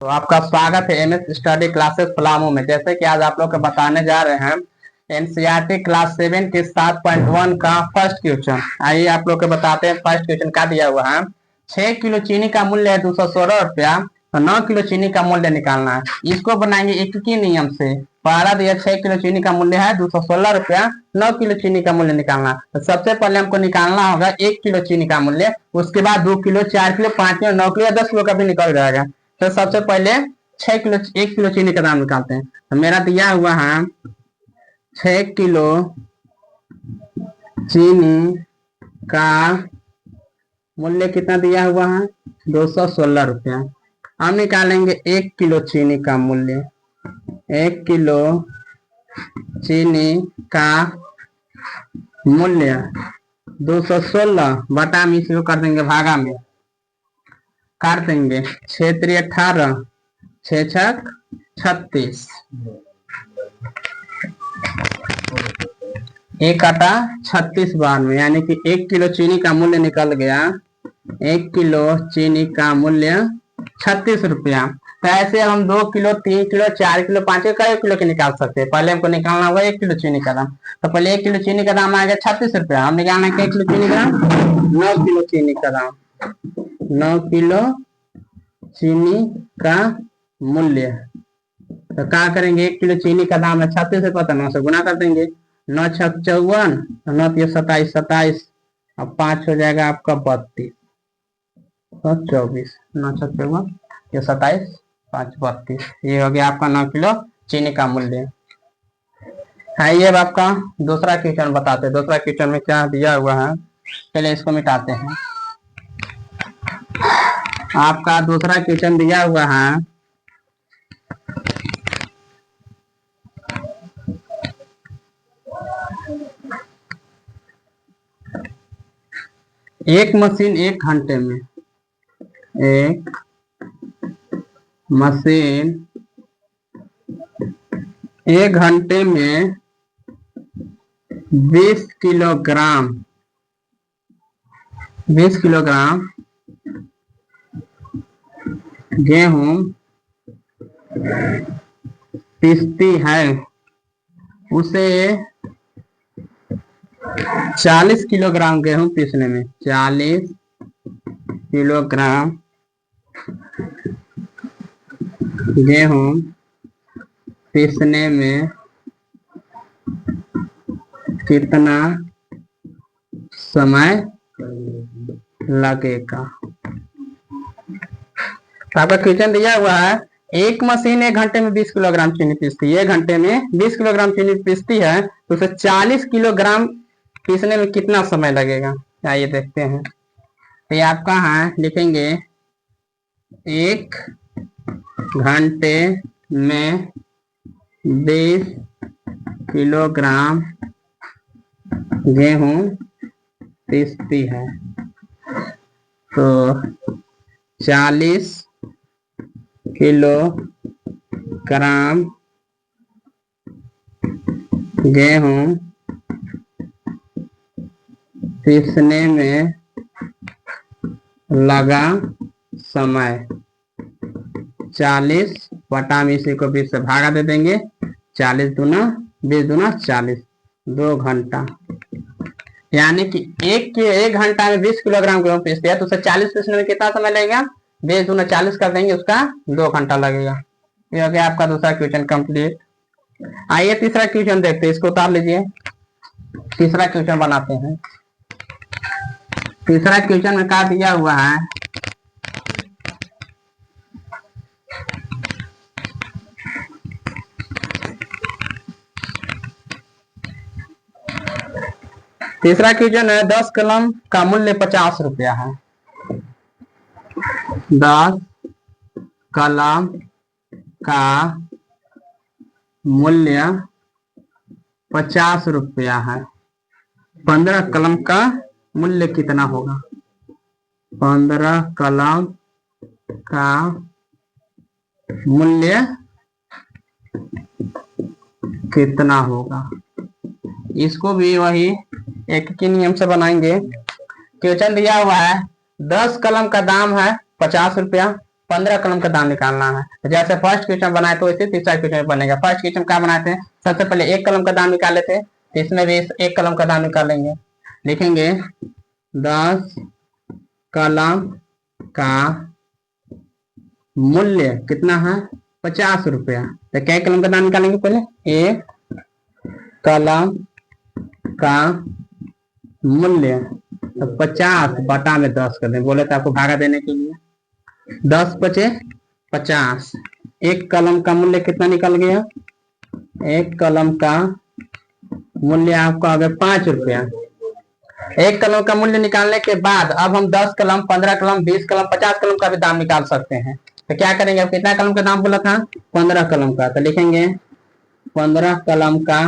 तो आपका स्वागत है एमएस स्टडी क्लासेस पलामू में। जैसे कि आज आप लोग को बताने जा रहे हैं एनसीईआरटी क्लास 7 के 7.1 का फर्स्ट क्वेश्चन। आइए आप लोग को बताते हैं फर्स्ट क्वेश्चन क्या दिया हुआ है। 6 किलो चीनी का मूल्य है 216 रुपया, तो 9 किलो चीनी का मूल्य निकालना है। इसको बनाएंगे एक ही नियम से। पहला दिया 6 किलो चीनी का मूल्य है 216 रुपया, 9 किलो चीनी का मूल्य निकालना है। तो सबसे पहले हमको निकालना होगा 1 किलो चीनी का मूल्य, उसके बाद 2 किलो, 4 किलो, 5 किलो, 9 किलो या 10 किलो का भी निकल जाएगा। तो सबसे पहले 6 किलो 1 किलो चीनी का दाम निकालते हैं। तो मेरा दिया हुआ है 6 किलो चीनी का मूल्य कितना दिया हुआ है 216 रुपया। हम निकालेंगे 1 किलो चीनी का मूल्य। 1 किलो चीनी का मूल्य 216 बटा में इसको कर देंगे भागा में, काट देंगे 6 3 18, 6 6 36, एक आटा 36 बार में, यानी कि 1 किलो चीनी का मूल्य निकल गया 1 किलो चीनी का मूल्य 36 रुपया। तो ऐसे हम 2 किलो, 3 किलो, 4 किलो, 5 किलो, कई किलो के निकाल सकते हैं। पहले हमको निकालना होगा 1 किलो चीनी का दाम। तो पहले 1 किलो चीनी का दाम आएगा 36 रुपया। हम निकालना है 1 किलो चीनी का दाम, 9 किलो चीनी का दाम, 9 किलो चीनी का मूल्य। तो क्या करेंगे 1 किलो चीनी का दाम है 36 रुपया, तो 9 से गुना कर देंगे। 9 6 54, 9 3 27, 27 और 5 हो जाएगा आपका 32 और 24, 9 6 54, ये 27, 5 32। ये हो गया आपका 9 किलो चीनी का मूल्य है। ये अब आपका दूसरा क्वेश्चन बताते हैं। दूसरा क्वेश्चन में क्या दिया हुआ है, चलिए इसको मिटाते हैं। आपका दूसरा क्वेश्चन दिया हुआ है 1 मशीन 1 घंटे में, 1 मशीन 1 घंटे में 20 किलोग्राम गेहूं पीसती है। उसे 40 किलोग्राम गेहूं पीसने में, 40 किलोग्राम गेहूं पीसने में कितना समय लगेगा। तो आपका क्वेश्चन दिया हुआ है एक मशीन 1 घंटे में 20 किलोग्राम चीनी पीसती है। 1 घंटे में 20 किलोग्राम चीनी पीसती है, तो उसे 40 किलोग्राम पीसने में कितना समय लगेगा। आइए देखते हैं। तो ये आपका है, लिखेंगे 1 घंटे में 20 किलोग्राम गेहूं पीसती है, तो 40 किलोग्राम गेहूं पीसने में लगा समय 40 बटा में इसी को 20 से भागा दे देंगे। 40 दूना 20 दूना 40, 2 घंटा। यानी कि 1 घंटा में 20 किलोग्राम गेहूं पीसते हैं, तो उसे 40 पीसने में कितना समय लगेगा, 20 दूना 40 कर देंगे, उसका 2 घंटा लगेगा। ये हो गया आपका दूसरा क्वेश्चन कंप्लीट। आइए तीसरा क्वेश्चन देखते हैं, इसको उतार लीजिए। तीसरा क्वेश्चन बनाते हैं। तीसरा क्वेश्चन में क्या दिया हुआ है, तीसरा क्वेश्चन है 10 कलम का मूल्य 50 रुपया है। 10 कलम का मूल्य 50 रुपया है। 15 कलम का मूल्य कितना होगा। 15 कलम का मूल्य कितना होगा। इसको भी वही एक के नियम से बनाएंगे। क्वेश्चन दिया हुआ है 10 कलम का दाम है 50 रुपया, 15 कलम का दाम निकालना है। तो जैसे फर्स्ट क्वेश्चन बनाए तो वैसे तीसरा क्वेश्चन बनेगा। फर्स्ट क्वेश्चन क्या बनाते हैं, सबसे पहले 1 कलम का दाम निकाले थे, तो इसमें भी 1 कलम का दाम निकालेंगे। लिखेंगे 10 कलम का मूल्य कितना है, 50 रुपया। तो क्या कलम का दाम निकालेंगे, पहले 1 कलम का मूल्य, तो 50 बटा में 10 कर दें, बोले तो आपको भागा देने के लिए। 10 बचे 50। 1 कलम का मूल्य कितना निकल गया, 1 कलम का मूल्य आपका आ गया 5 रुपया। 1 कलम का मूल्य निकालने के बाद अब हम 10 कलम, 15 कलम, 20 कलम, 50 कलम का भी दाम निकाल सकते हैं। तो क्या करेंगे, अब कितना कलम का दाम बोला था, 15 कलम का। तो लिखेंगे 15 कलम का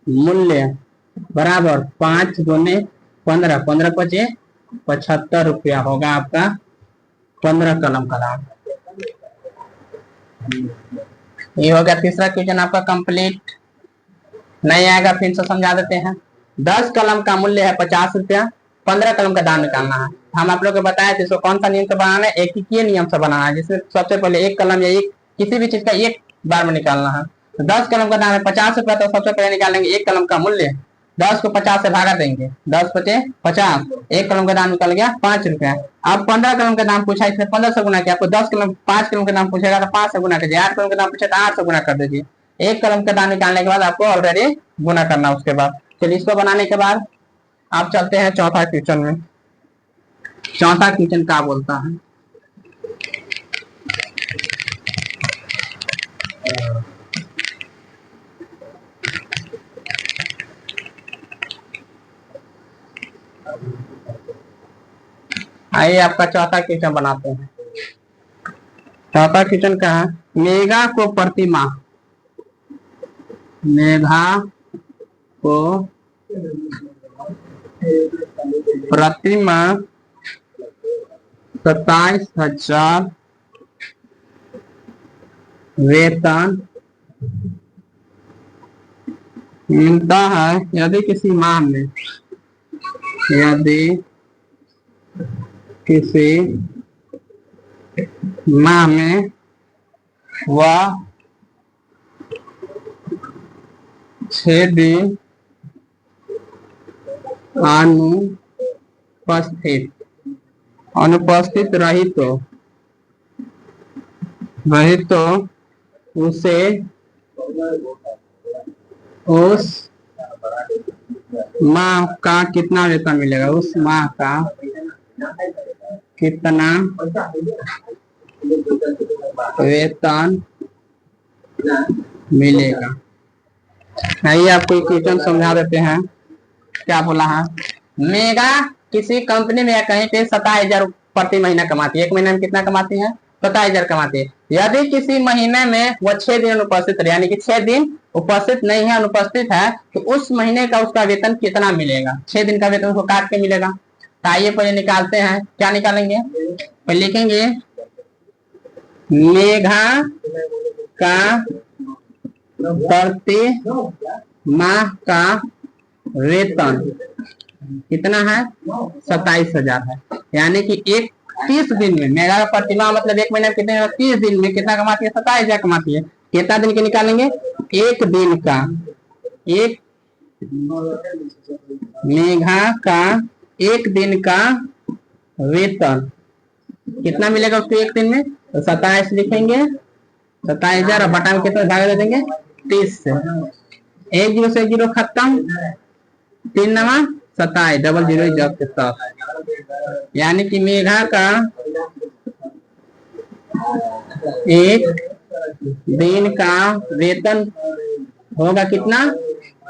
मूल्य बराबर 5 गुने 15, 15 पचे 75 रुपया होगा आपका 15 कलम का दाम। ये हो गया तीसरा क्वेश्चन आपका कंप्लीट। नहीं आएगा फिर से समझा देते हैं। 10 कलम का मूल्य है 50 रुपया, 15 कलम का दाम निकालना है। हम आप लोग को बताए थे इसको कौन सा नियम से बनाना है, एक नियम से बनाना है, जिसमें सबसे पहले 1 कलम या एक किसी भी चीज का एक बार में निकालना है। तो 10 कलम का दाम है 50 रुपया, तो सबसे पहले निकालेंगे 1 कलम का मूल्य, 10 को 50 से भागा देंगे, 10 बचे 50, 1 कलम का दाम निकल गया 5 रुपया। अब 15 कलम का दाम पूछा, इसमें 15 से गुना किया, आपको 10 कलम 5 कलम का दाम पूछेगा तो 5 से गुना कीजिए, 8 कलम का दाम पूछे तो 8 से गुना कर दीजिए। 1 कलम का दाम निकालने के बाद आपको ऑलरेडी गुना करना उसके बाद। चलिए इसको बनाने के बाद आप चलते हैं चौथा क्वेश्चन में। चौथा क्वेश्चन क्या बोलता है, आइए आपका चौथा क्वेश्चन बनाते हैं। चौथा क्वेश्चन का है, मेघा को प्रतिमाह, मेघा को प्रतिमाह 27,000 वेतन मिलता है यदि किसी माह में, यदि किसी माह में वह 6 दिन अनुपस्थित रही तो उसे उस माह का कितना वेतन मिलेगा, उस माह का कितना वेतन मिलेगा। आइए आपको क्वेश्चन समझा देते हैं। क्या बोला है, मेगा किसी कंपनी में या कहीं पे 27,000 प्रति महीना कमाती है। 1 महीने में कितना कमाती है, 27,000 कमाती है। यदि किसी महीने में वो 6 दिन अनुपस्थित रहे, यानी कि 6 दिन उपस्थित नहीं है, अनुपस्थित है, तो उस महीने का उसका वेतन कितना मिलेगा, 6 दिन का वेतन उसको काट के मिलेगा। तो आइए पहले निकालते हैं। क्या निकालेंगे, पहले लिखेंगे मेघा का प्रति माह का वेतन कितना है, 27,000 है। यानी कि 30 दिन में, मेरा प्रतिमाह मतलब 1 महीने में कितने, 30 दिन में कितना कमाती है, 27,000 कमाती है। कितना दिन के निकालेंगे, 1 दिन का, एक मेघा का 1 दिन का वेतन कितना मिलेगा उसको 1 दिन में, तो 27 लिखेंगे, 27,000 और बटा में कितना भाग दे देंगे 30 से, 1 0 से 0 खत्म, 3 नवा 27, डबल 0 जब के साथ। यानी कि मेघा का 1 दिन का वेतन होगा कितना,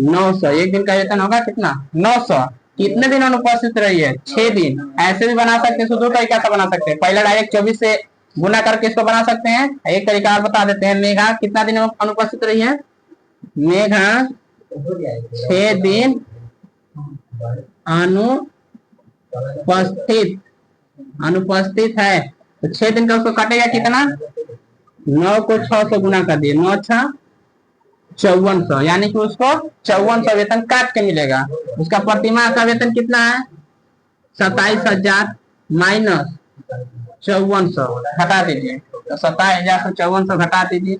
900। 1 दिन का वेतन होगा कितना, 900। कितने दिन अनुपस्थित रही है, 6 दिन। ऐसे भी बना सकते हैं, दो तरीका से बना सकते हैं। पहला डायरेक्ट 24 से गुना करके इसको बना सकते हैं। एक तरीका और बता देते हैं, मेघा कितना दिन अनुपस्थित रही है, मेघा 6 दिन अनुपस्थित है, तो 6 दिन का उसको काटेगा कितना, 9 को 6 से गुना कर दिए, 9 6 5400, यानी कि उसको 5400 वेतन काट के मिलेगा। उसका प्रतिमाह का वेतन कितना है, 27,000 माइनस 5400 घटा दीजिए, तो 27,000 से 5400 घटा दीजिए।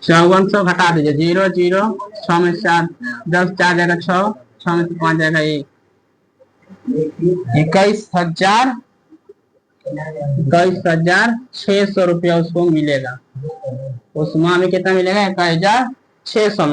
5400 घटा दीजिए, 0 0 6 में 4 10 4 जाएगा 6 6 में 5 जाएगा 1 21,600 रुपया उसको मिलेगा। उस माह में कितना मिलेगा? 21,600।